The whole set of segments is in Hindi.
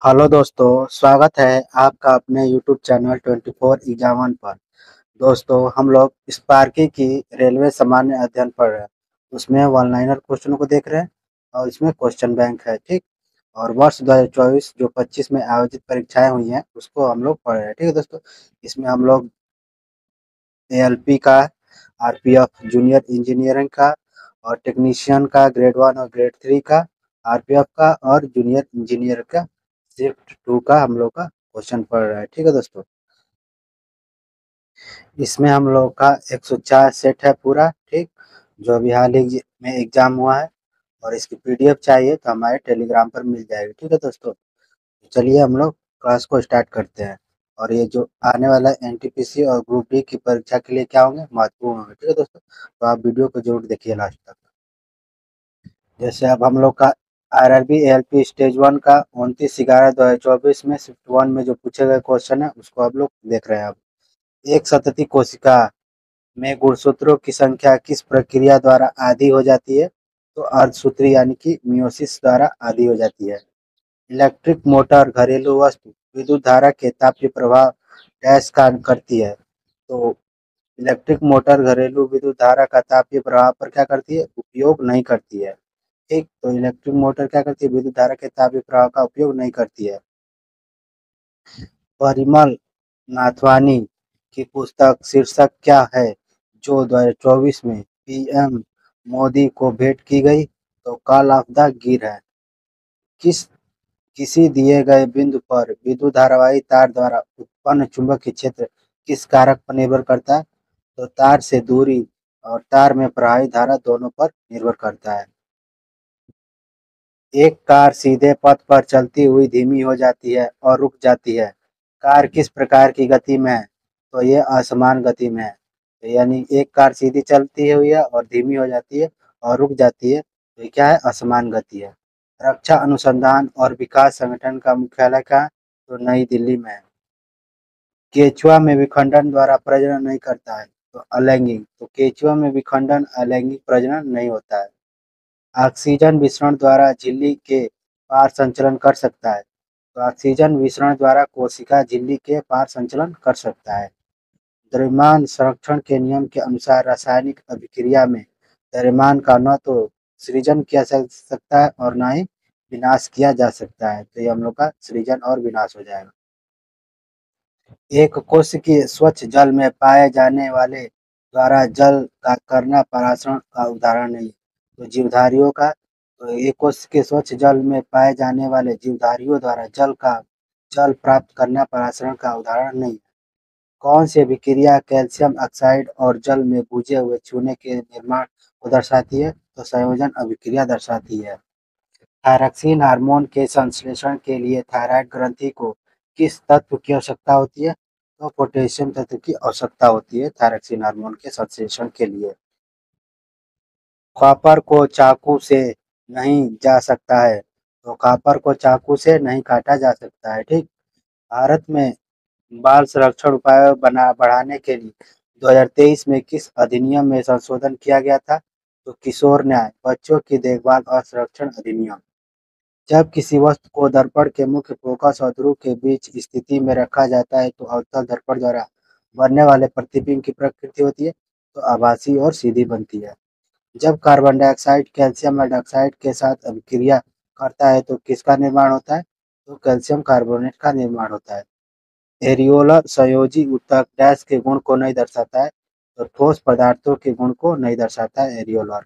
हेलो दोस्तों, स्वागत है आपका अपने यूट्यूब चैनल 24 एग्जामन पर। दोस्तों, हम लोग स्पार्की की रेलवे सामान्य अध्ययन पढ़ रहे हैं। उसमें वन लाइनर क्वेश्चनों को देख रहे हैं और इसमें क्वेश्चन बैंक है, ठीक। और वर्ष 2024 जो 25 में आयोजित परीक्षाएं हुई हैं उसको हम लोग पढ़ रहे हैं, ठीक है दोस्तों। इसमें हम लोग एएलपी का, आरपीएफ जूनियर इंजीनियरिंग का और टेक्नीशियन का ग्रेड 1 और ग्रेड 3 का, आरपीएफ का और जूनियर इंजीनियर का शिफ्ट 2 का हम लोग का क्वेश्चन पढ़ रहा है, ठीक है दोस्तों। इसमें हम लोग का 104 सेट है पूरा, ठीक। जो अभी हाल ही में एग्जाम हुआ है और इसकी पीडीएफ चाहिए तो हमारे टेलीग्राम पर मिल जाएगी, ठीक है दोस्तों। तो चलिए हम लोग क्लास को स्टार्ट करते हैं। और ये जो आने वाला एनटीपीसी और ग्रुप डी की परीक्षा के लिए क्या होंगे, महत्वपूर्ण होंगे, ठीक है दोस्तों। तो आप वीडियो को जरूर देखिए लास्ट तक। जैसे अब हम लोग का आरआरबी एएलपी स्टेज 1 का 29/11/2024 में शिफ्ट 1 में जो पूछे गए क्वेश्चन है उसको आप लोग देख रहे हैं। अब एक सतती कोशिका में गुणसूत्रों की संख्या किस प्रक्रिया द्वारा आधी हो जाती है? तो अर्धसूत्री यानी कि मियोसिस द्वारा आधी हो जाती है। इलेक्ट्रिक मोटर घरेलू वस्तु विद्युत धारा के तापीय प्रभाव डैश का करती है। तो इलेक्ट्रिक मोटर घरेलू विद्युत धारा का तापीय प्रभाव पर क्या करती है? उपयोग नहीं करती है, ठीक। तो इलेक्ट्रिक मोटर क्या करती है? विद्युत धारा के तापीय प्रभाव का उपयोग नहीं करती है। परिमल नाथवानी की पुस्तक शीर्षक क्या है जो 2024 में पीएम मोदी को भेंट की गई? तो कॉल ऑफ द गिर है। किस किसी दिए गए बिंदु पर विद्युत धारावाही तार द्वारा उत्पन्न चुंबकीय क्षेत्र किस कारक पर निर्भर करता है? तो तार से दूरी और तार में प्रवाहित धारा दोनों पर निर्भर करता है। एक कार सीधे पथ पर चलती हुई धीमी हो जाती है और रुक जाती है। कार किस प्रकार की गति में है? तो ये असमान गति में है। तो यानी एक कार सीधी चलती हुई है और धीमी हो जाती है और रुक जाती है, तो ये क्या है? असमान गति है। रक्षा अनुसंधान और विकास संगठन का मुख्यालय कहाँ है? तो नई दिल्ली में है। केचुआ में विखंडन द्वारा प्रजनन नहीं करता है, तो अलैंगिक। तो केचुआ में विखंडन अलैंगिक प्रजनन नहीं होता है। ऑक्सीजन विसरण द्वारा झिल्ली के पार संचलन कर सकता है, तो ऑक्सीजन विसरण द्वारा कोशिका झिल्ली के पार संचलन कर सकता है। द्रव्यमान संरक्षण के नियम के अनुसार रासायनिक अभिक्रिया में द्रव्यमान का न तो सृजन किया जा सकता है और न ही विनाश किया जा सकता है, तो ये हम लोग का सृजन और विनाश हो जाएगा। एक कोश के स्वच्छ जल में पाए जाने वाले द्वारा जल का करना परासरण का उदाहरण नहीं है, तो जीवधारियों का। तो एक कोश के स्वच्छ जल में पाए जाने वाले जीवधारियों द्वारा जल प्राप्त करना परासरण का उदाहरण नहीं है। कौन सी अभिक्रिया कैल्शियम ऑक्साइड और जल में बुझे हुए चूने के निर्माण को दर्शाती है? तो संयोजन अभिक्रिया दर्शाती है। थायरॉक्सिन हार्मोन के संश्लेषण के लिए थायराइड ग्रंथि को किस तत्व की आवश्यकता होती है? तो पोटेशियम तत्व की आवश्यकता होती है थायरॉक्सिन हार्मोन के संश्लेषण के लिए। कॉपर को चाकू से नहीं जा सकता है, तो कॉपर को चाकू से नहीं काटा जा सकता है, ठीक। भारत में बाल संरक्षण उपाय बढ़ाने के लिए 2023 में किस अधिनियम में संशोधन किया गया था? तो किशोर न्याय बच्चों की देखभाल और संरक्षण अधिनियम। जब किसी वस्तु को दर्पण के मुख्य फोकस और ध्रुव के बीच स्थिति में रखा जाता है तो अवतल दर्पण द्वारा बनने वाले प्रतिबिंब की प्रकृति होती है, तो आभासी और सीधी बनती है। जब कार्बन डाइऑक्साइड कैल्शियम हाइड्रॉक्साइड के साथ अभिक्रिया करता है तो किसका निर्माण होता है? तो कैल्शियम कार्बोनेट का निर्माण होता है। एरियोलर संयोजी ऊतक डैश के गुण को नहीं दर्शाता है, तो ठोस पदार्थों के गुण को नहीं दर्शाता है एरियोलर।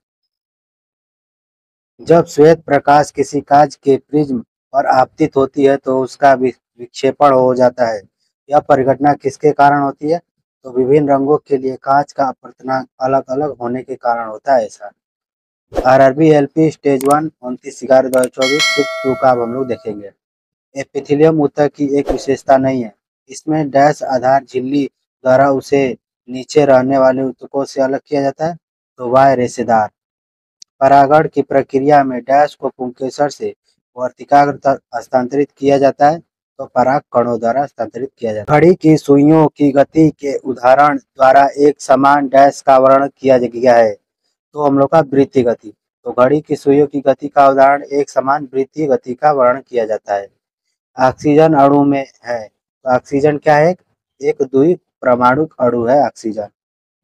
जब श्वेत प्रकाश किसी कांच के प्रिज्म पर आपतित होती है तो उसका विक्षेपण हो जाता है। यह परिघटना किसके कारण होती है? तो विभिन्न रंगों के लिए कांच का अपवर्तनांक अलग अलग होने के कारण होता है ऐसा। आरआरबी एलपी स्टेज 1 29/11/2024 शिफ्ट 2 का अब हम लोग देखेंगे। एपिथेलियम ऊतक की एक विशेषता नहीं है। इसमें डैश आधार झिल्ली द्वारा उसे नीचे रहने वाले ऊतकों से अलग किया जाता है, तो वाय रेशेदार। परागण की प्रक्रिया में डैश को पुंकेसर से वर्तिकाग्र तक हस्तांतरित किया जाता है, तो पराग कणों द्वारा हस्तांतरित किया जाता है। घड़ी की सुइयों की गति के उदाहरण द्वारा एक समान डैश का वर्णन किया गया है, तो हम लोग का वृत्तीय गति। तो घड़ी की सुइयों की गति का उदाहरण एक समान वृत्तीय गति का वर्णन किया जाता है। ऑक्सीजन अणु में है, तो ऑक्सीजन क्या है? एक द्वि परमाणु अणु है ऑक्सीजन।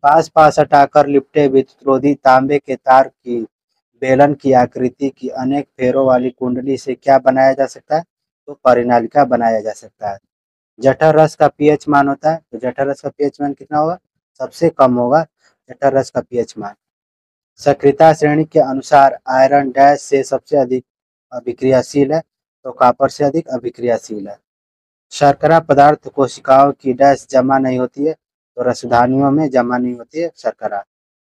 पास पास हटाकर लिपटे विद्युतरोधी तांबे के तार की बेलन की आकृति की अनेक फेरों वाली कुंडली से क्या बनाया जा सकता है? तो परिनालिका बनाया जा सकता है। जठर रस का पीएच मान होता है, तो जठर रस का पीएच मान कितना होगा? सबसे कम होगा जठर रस का पीएच मान। सक्रियता श्रेणी के अनुसार आयरन डैश से सबसे अधिक अभिक्रियाशील है, तो कॉपर से अधिक अभिक्रियाशील है। शर्करा पदार्थ कोशिकाओं की डैश जमा नहीं होती है, तो रसधानियों में जमा नहीं होती है शर्करा।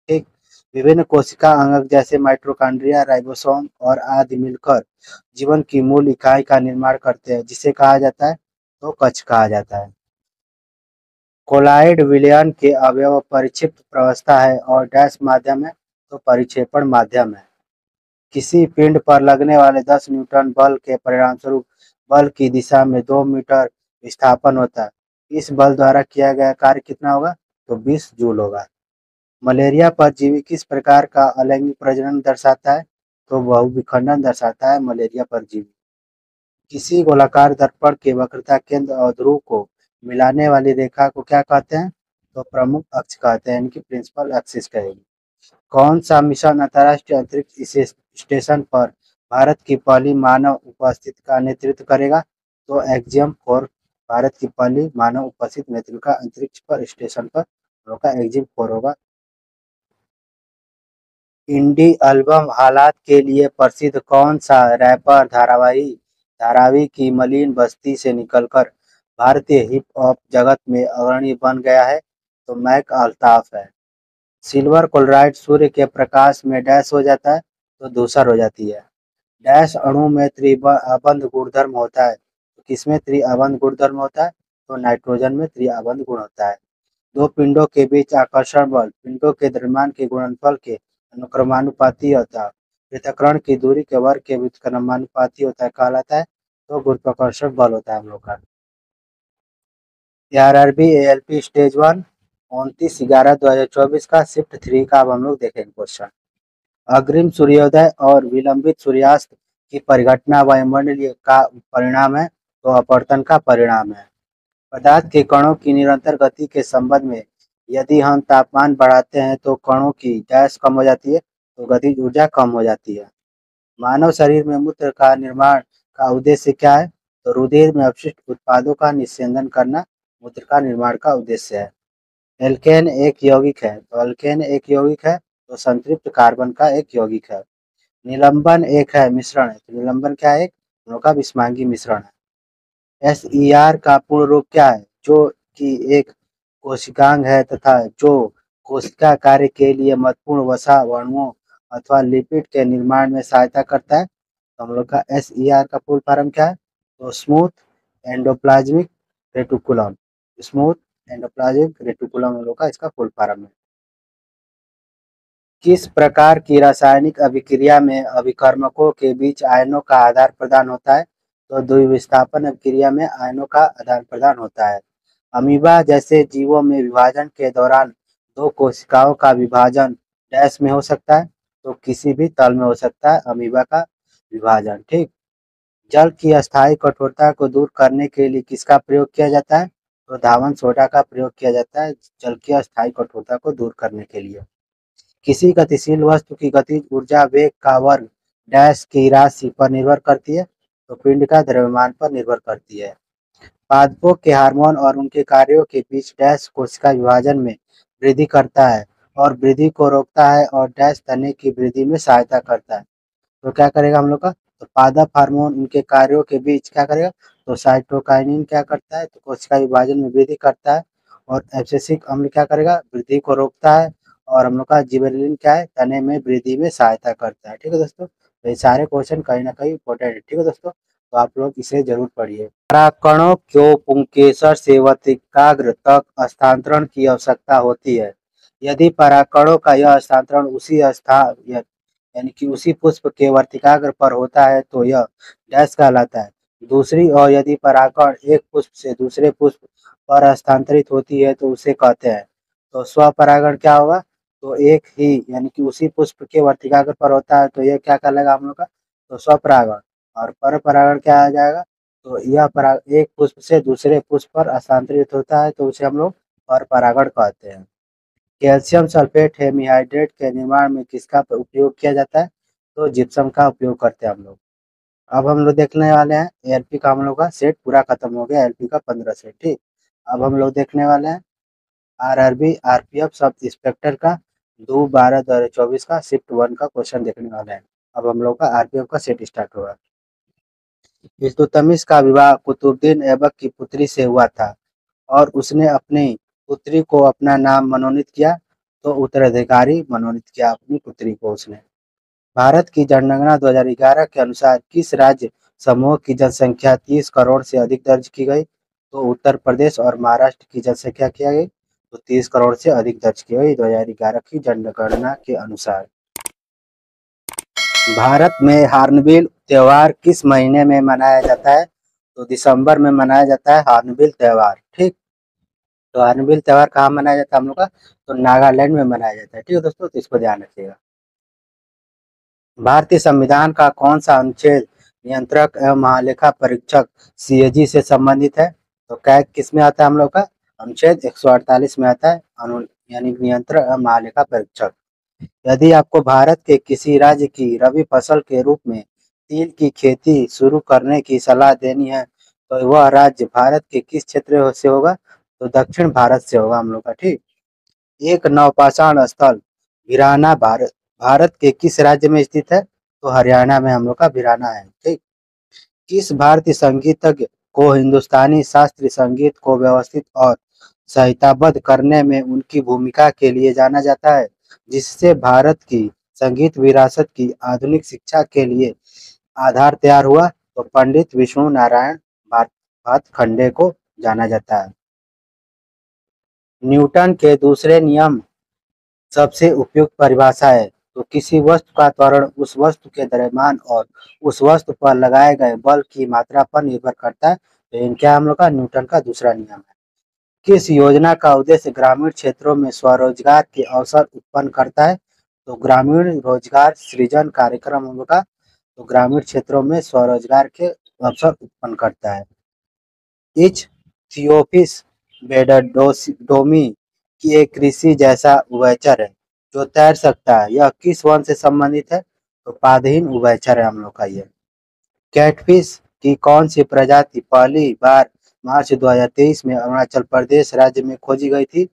ठीक। विभिन्न कोशिका अंगक जैसे माइटोकॉन्ड्रिया, राइबोसोम और आदि मिलकर जीवन की मूल इकाई का निर्माण करते हैं, जिसे कहा जाता है? तो कक्ष कहा जाता है। कोलॉइड विलयन के अवयव परिक्षिप्त प्रावस्था है और डैश माध्यम है, तो परिक्षेपण माध्यम है। किसी पिंड पर लगने वाले 10 न्यूटन बल के परिणामस्वरूप बल की दिशा में 2 मीटर विस्थापन होता है। इस बल द्वारा किया गया कार्य कितना होगा? तो 20 जूल होगा। मलेरिया परजीवी किस प्रकार का अलैंगिक प्रजनन दर्शाता है? तो बहुविखंडन दर्शाता है मलेरिया परजीवी। किसी गोलाकार दर्पण के वक्रता केंद्र और ध्रुव को मिलाने वाली रेखा को क्या कहते हैं? तो प्रमुख अक्ष कहते हैं, इनकी प्रिंसिपल एक्सिस कहेगी। कौन सा मिशन अंतर्राष्ट्रीय अंतरिक्ष स्टेशन पर भारत की पहली मानव उपस्थिति का नेतृत्व करेगा? तो एक्जियम 4 भारत की पहली मानव उपस्थित नेतृत्व का अंतरिक्ष पर स्टेशन पर होगा, एक्जियम 4 होगा। इंडी एल्बम हालात के लिए प्रसिद्ध कौन सा रैपर धारावी की मलिन बस्ती से निकलकर भारतीय हिप हॉप जगत में अग्रणी बन गया है? तो मैक अल्ताफ है। सिल्वर क्लोराइड सूर्य के प्रकाश में डैश हो जाता है, तो धूसर हो जाती है। डैश अणु में त्रिअबंध गुणधर्म होता है, तो किसमें त्रिअबंध गुणधर्म होता है? तो नाइट्रोजन में त्रिअबंध गुण होता है। दो पिंडों के बीच आकर्षण बल पिंडों के द्रव्यमान के गुणनफल के अनुक्रमानुपाती होता है। पृथक्करण की दूरी के वर्ग के व्युत्क्रमानुपाती होता है, कहलाता है तो गुरुत्वाकर्षण बल होता है हम लोग का। ARRB ALP स्टेज 1 29/11/2024 का शिफ्ट 3 का अब हम लोग देखेंगे क्वेश्चन। अग्रिम सूर्योदय और विलंबित सूर्यास्त की परिघटना वायुमंडलीय का परिणाम है, तो अपवर्तन का परिणाम है। पदार्थ के कणों की निरंतर गति के संबंध में यदि हम तापमान बढ़ाते हैं तो कणों की डैश कम हो जाती है, तो गतिज ऊर्जा कम हो जाती है। मानव शरीर में मूत्र का निर्माण का उद्देश्य क्या है? तो रुधिर में अपशिष्ट उत्पादों का निस्यंदन करना मूत्र का निर्माण का उद्देश्य है। एल्केन एक यौगिक है, तो अल्केन एक यौगिक है, तो संतृप्त कार्बन का एक यौगिक है। निलंबन एक है मिश्रण है, तो निलंबन क्या है? एक दोनों का विषमांगी मिश्रण है। SER का पूर्ण रूप क्या है? जो कि एक कोशिकांग है तथा जो कोशिका कार्य के लिए महत्वपूर्ण वसा अणुओं अथवा लिपिड के निर्माण में सहायता करता है। तो हम लोग का SER का फुल फॉर्म क्या है? तो smooth endoplasmic reticulum. Smooth endoplasmic reticulum हम लोग का इसका फुल फॉर्म है। किस प्रकार की रासायनिक अभिक्रिया में अभिकर्मकों के बीच आयनों का आदान प्रदान होता है? तो द्विविस्थापन अभिक्रिया में आयनों का आदान प्रदान होता है। अमीबा जैसे जीवों में विभाजन के दौरान दो कोशिकाओं का विभाजन डैश में हो सकता है, तो किसी भी तल में हो सकता है अमीबा का विभाजन। ठीक। जल की अस्थायी कठोरता को दूर करने के लिए किसका प्रयोग किया जाता है? तो धावन सोडा का प्रयोग किया जाता है जल की अस्थायी कठोरता को दूर करने के लिए। किसी गतिशील वस्तु की गतिज ऊर्जा वेग का वर्ग डैश की राशि पर निर्भर करती है, तो पिंड का द्रव्यमान पर निर्भर करती है। पादपों के हार्मोन और उनके कार्यों के बीच डैश कोशिका विभाजन में वृद्धि करता है और वृद्धि को रोकता है और डैश तने की वृद्धि में सहायता करता है। तो क्या करेगा हम लोग का? तो पादप हार्मोन उनके कार्यों के बीच क्या करेगा? तो साइटोकाइनिन क्या करता है? तो कोशिका विभाजन में वृद्धि करता है और एब्सिसिक अम्ल क्या करेगा? वृद्धि को रोकता है और हम लोग का जिबरेलिन क्या है? तने में वृद्धि में सहायता करता है। ठीक है दोस्तों, तो ये सारे क्वेश्चन कहीं ना कहीं इंपॉर्टेंट है। ठीक है दोस्तों, तो आप लोग इसे जरूर पढ़िए। पराकणों को पुंकेसर से वर्तिकाग्र तक हस्तांतरण की आवश्यकता होती है। यदि पराकणों का यह हस्तांतरण उसी स्थान यानी कि उसी पुष्प के वर्तिकाग्र पर होता है तो यह डैश कहलाता है। दूसरी ओर यदि परागकण एक पुष्प से दूसरे पुष्प पर हस्तांतरित होती है तो उसे कहते हैं। तो स्वपरागण क्या होगा? तो एक ही यानी कि उसी पुष्प के वर्तिकाग्र पर होता है तो यह क्या कहलाएगा हम लोग का? तो स्वपरागण। और पर परागण क्या आ जाएगा? तो यह पराग एक पुष्प से दूसरे पुष्प पर हस्तांतरित होता है, तो उसे हम लोग पर परागण कहते हैं। कैल्शियम सल्फेट हेमीहाइड्रेट के निर्माण में किसका उपयोग किया जाता है? तो जिप्सम का उपयोग करते हैं हम लोग। अब हम लोग देखने वाले हैं एलपी का, हम लोग का सेट पूरा खत्म हो गया, एलपी का 15 सेट, ठीक। अब हम लोग देखने वाले हैं आरआरबी आरपीएफ सब इंस्पेक्टर का 2/12/2024 का शिफ्ट 1 का क्वेश्चन देखने वाले हैं। अब हम लोग का आरपीएफ का सेट स्टार्ट होगा। इल्तुतमिश का विवाह कुतुबुद्दीन ऐबक की पुत्री से हुआ था और उसने अपनी पुत्री को अपना नाम मनोनीत किया, तो उत्तराधिकारी मनोनीत किया अपनी पुत्री को उसने। भारत की जनगणना 2011 के अनुसार किस राज्य समूह की जनसंख्या 30 करोड़ से अधिक दर्ज की गई? तो उत्तर प्रदेश और महाराष्ट्र की जनसंख्या किया गई, तो 30 करोड़ से अधिक दर्ज की गई 2011 की जनगणना के अनुसार। भारत में हार्नबिल त्योहार किस महीने में मनाया जाता है? तो दिसंबर में मनाया जाता है हार्नबिल त्योहार, ठीक। तो हार्नबिल त्योहार कहाँ मनाया जाता है हम लोग का? तो नागालैंड में मनाया जाता है, ठीक है दोस्तों, तो इसको ध्यान रखिएगा। भारतीय संविधान का कौन सा अनुच्छेद नियंत्रक एवं महालेखा परीक्षक सीएजी से संबंधित है? तो कैग किस में आता है हम लोग का? अनुच्छेद 148 में आता है, यानी नियंत्रक एवं महालेखा परीक्षक। यदि आपको भारत के किसी राज्य की रबी फसल के रूप में तिल की खेती शुरू करने की सलाह देनी है, तो वह राज्य भारत के किस क्षेत्र से होगा? तो दक्षिण भारत से होगा हम लोग का, ठीक। एक नवपाषाण स्थल भिराना भारत भारत के किस राज्य में स्थित है? तो हरियाणा में हम लोग का भिराना है, ठीक। किस भारतीय संगीतज्ञ को हिंदुस्तानी शास्त्रीय संगीत को व्यवस्थित और संहिताबद्ध करने में उनकी भूमिका के लिए जाना जाता है, जिससे भारत की संगीत विरासत की आधुनिक शिक्षा के लिए आधार तैयार हुआ? तो पंडित विष्णु नारायण भातखंडे को जाना जाता है। न्यूटन के दूसरे नियम सबसे उपयुक्त परिभाषा है? तो किसी वस्तु का त्वरण उस वस्तु के द्रव्यमान और उस वस्तु पर लगाए गए बल की मात्रा पर निर्भर करता है। तो इनका हम लोग का न्यूटन का दूसरा नियम है। किस योजना का उद्देश्य ग्रामीण क्षेत्रों में स्वरोजगार के अवसर उत्पन्न करता है? तो ग्रामीण रोजगार सृजन कार्यक्रम हम लोग का, तो ग्रामीण क्षेत्रों में स्वरोजगार के अवसर उत्पन्न करता है। इचथियोपिस बेडोडोमी की एक कृषि जैसा उभयचर है जो तैर सकता है, यह किस वन से संबंधित है? तो पादहीन उभयचर है हम लोग का ये। कैटफिश की कौन सी प्रजाति पहली बार मार्च 2023 में अरुणाचल प्रदेश राज्य में खोजी गई थी?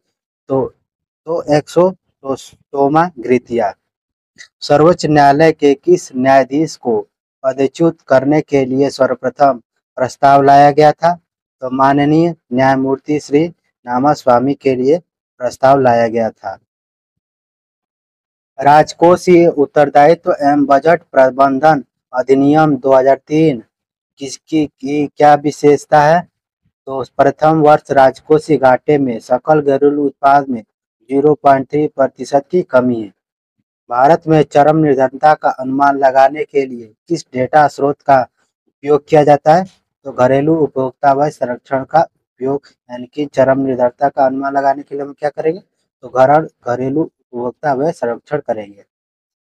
तो एक्सोटोस्टोमा ग्रिथिया। सर्वोच्च न्यायालय के किस न्यायाधीश को पदच्युत करने के लिए सर्वप्रथम प्रस्ताव लाया गया था? तो माननीय न्यायमूर्ति श्री रामास्वामी के लिए प्रस्ताव लाया गया था। राजकोषीय उत्तरदायित्व एवं बजट प्रबंधन अधिनियम 2003 किसकी की क्या विशेषता है? तो प्रथम वर्ष राजकोषीय घाटे में सकल घरेलू उत्पाद में 0.3% की कमी है। भारत में चरम निर्धनता का अनुमान लगाने के लिए किस डेटा स्रोत का उपयोग किया जाता है? तो घरेलू उपभोक्ता व्यय संरक्षण का उपयोग, यानी कि चरम निर्धनता का अनुमान लगाने के लिए हम क्या करेंगे? तो घरेलू उपभोक्ता व्यय संरक्षण करेंगे।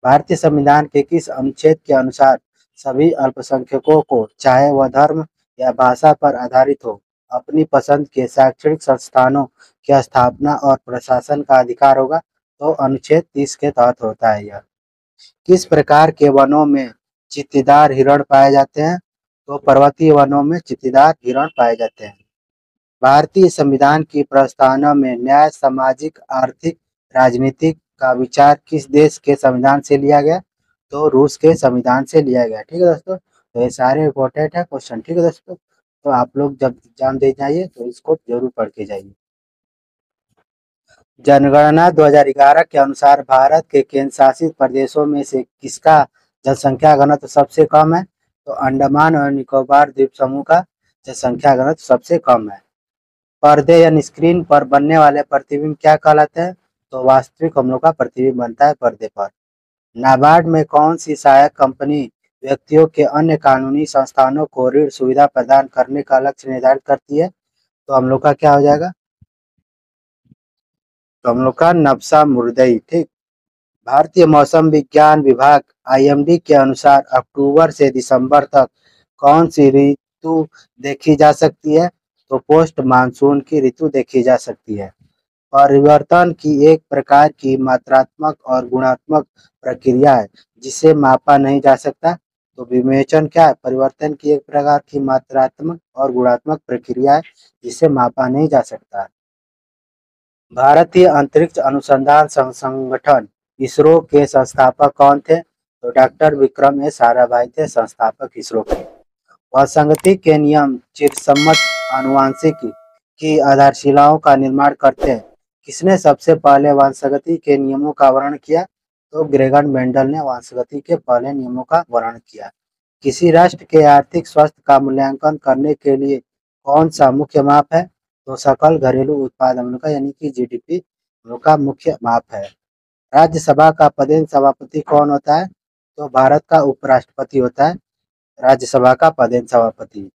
भारतीय संविधान के किस अनुच्छेद के अनुसार सभी अल्पसंख्यकों को, चाहे वह धर्म या भाषा पर आधारित हो, अपनी पसंद के शैक्षणिक संस्थानों की स्थापना और प्रशासन का अधिकार होगा? तो अनुच्छेद 30 के तहत होता है यह। किस प्रकार के वनों में चित्तीदार हिरण पाए जाते हैं? तो पर्वतीय वनों में चित्तीदार हिरण पाए जाते हैं। भारतीय संविधान की प्रस्तावना में न्याय, सामाजिक, आर्थिक, राजनीतिक का विचार किस देश के संविधान से लिया गया? तो रूस के संविधान से लिया गया, ठीक है दोस्तों। तो ये सारे इम्पोर्टेंट है क्वेश्चन, ठीक है दोस्तों। तो आप लोग जब एग्जाम दे जाइए तो इसको जरूर पढ़ के जाइए। जनगणना 2011 के अनुसार भारत के केंद्र शासित प्रदेशों में से किसका जनसंख्या घनत्व सबसे कम है? तो अंडमान और निकोबार द्वीप समूह का जनसंख्या घनत्व सबसे कम है। पर्दे या स्क्रीन पर बनने वाले प्रतिबिंब क्या कहलाते हैं? तो वास्तविक हम लोग का प्रतिबिंब बनता है पर्दे पर। नाबार्ड में कौन सी सहायक कंपनी व्यक्तियों के अन्य कानूनी संस्थानों को ऋण सुविधा प्रदान करने का लक्ष्य निर्धारित करती है? तो हम लोग का क्या हो जाएगा? तो हम लोग का नबसा मुर्दई, ठीक। भारतीय मौसम विज्ञान विभाग आईएमडी के अनुसार अक्टूबर से दिसंबर तक कौन सी ऋतु देखी जा सकती है? तो पोस्ट मानसून की ऋतु देखी जा सकती है। परिवर्तन की एक प्रकार की मात्रात्मक और गुणात्मक प्रक्रिया है जिसे मापा नहीं जा सकता। तो विवेचन क्या है? परिवर्तन की एक प्रकार की मात्रात्मक और गुणात्मक प्रक्रिया है जिसे मापा नहीं जा सकता। भारतीय अंतरिक्ष अनुसंधान संगठन इसरो के संस्थापक कौन थे? तो डॉक्टर विक्रम एस साराभाई थे संस्थापक इसरो के। असंगति के नियम चिरसम्मत आनुवंशिकी की आधारशिलाओं का निर्माण करते हैं। किसने सबसे पहले वंशागति के नियमों का वर्णन किया? तो ग्रेगन मेंडल ने वंशागति के पहले नियमों का वर्णन किया। किसी राष्ट्र के आर्थिक स्वास्थ्य का मूल्यांकन करने के लिए कौन सा मुख्य माप है? तो सकल घरेलू उत्पाद हम लोग का यानी कि जीडीपी हम लोग का मुख्य माप है। राज्यसभा का पदेन सभापति कौन होता है? तो भारत का उपराष्ट्रपति होता है राज्यसभा का पदेन सभापति।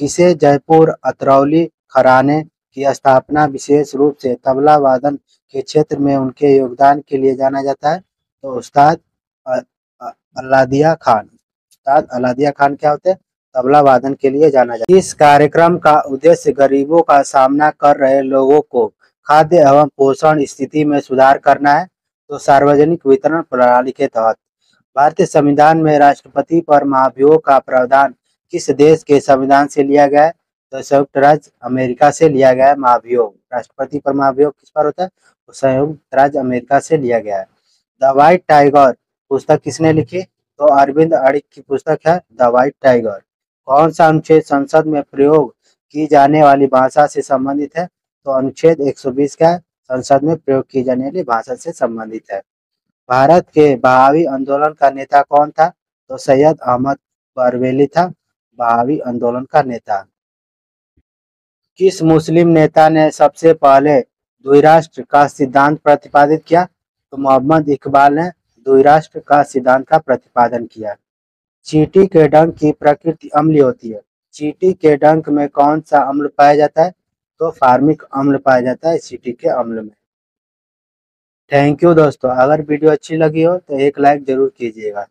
किसे जयपुर अतरौली घराने की स्थापना विशेष रूप से तबला वादन के क्षेत्र में उनके योगदान के लिए जाना जाता है? तो उस्ताद अलादिया खान। उस्ताद अलादिया खान क्या होते हैं? तबला वादन के लिए जाना जाता है। इस कार्यक्रम का उद्देश्य गरीबों का सामना कर रहे लोगों को खाद्य एवं पोषण स्थिति में सुधार करना है। तो सार्वजनिक वितरण प्रणाली के तहत। भारतीय संविधान में राष्ट्रपति पर महाभियोग का प्रावधान किस देश के संविधान से लिया गया है? तो संयुक्त राज्य अमेरिका से लिया गया है महाभियोग। राष्ट्रपति पर महाभियोग किस पर होता है? तो संयुक्त राज्य अमेरिका से लिया गया है। द व्हाइट टाइगर पुस्तक किसने लिखी? तो अरविंद अडिग की पुस्तक है द व्हाइट टाइगर। कौन सा अनुच्छेद संसद में प्रयोग की जाने वाली भाषा से संबंधित है? तो अनुच्छेद 120 का संसद में प्रयोग की जाने वाली भाषा से संबंधित है। भारत के बहावी आंदोलन का नेता कौन था? तो सैयद अहमद बरवेली था बहावी आंदोलन का नेता। किस मुस्लिम नेता ने सबसे पहले द्विराष्ट्र का सिद्धांत प्रतिपादित किया? तो मोहम्मद इकबाल ने द्विराष्ट्र का सिद्धांत का प्रतिपादन किया। चींटी के डंक की प्रकृति अम्लीय होती है। चींटी के डंक में कौन सा अम्ल पाया जाता है? तो फार्मिक अम्ल पाया जाता है चींटी के अम्ल में। थैंक यू दोस्तों, अगर वीडियो अच्छी लगी हो तो एक लाइक जरूर कीजिएगा।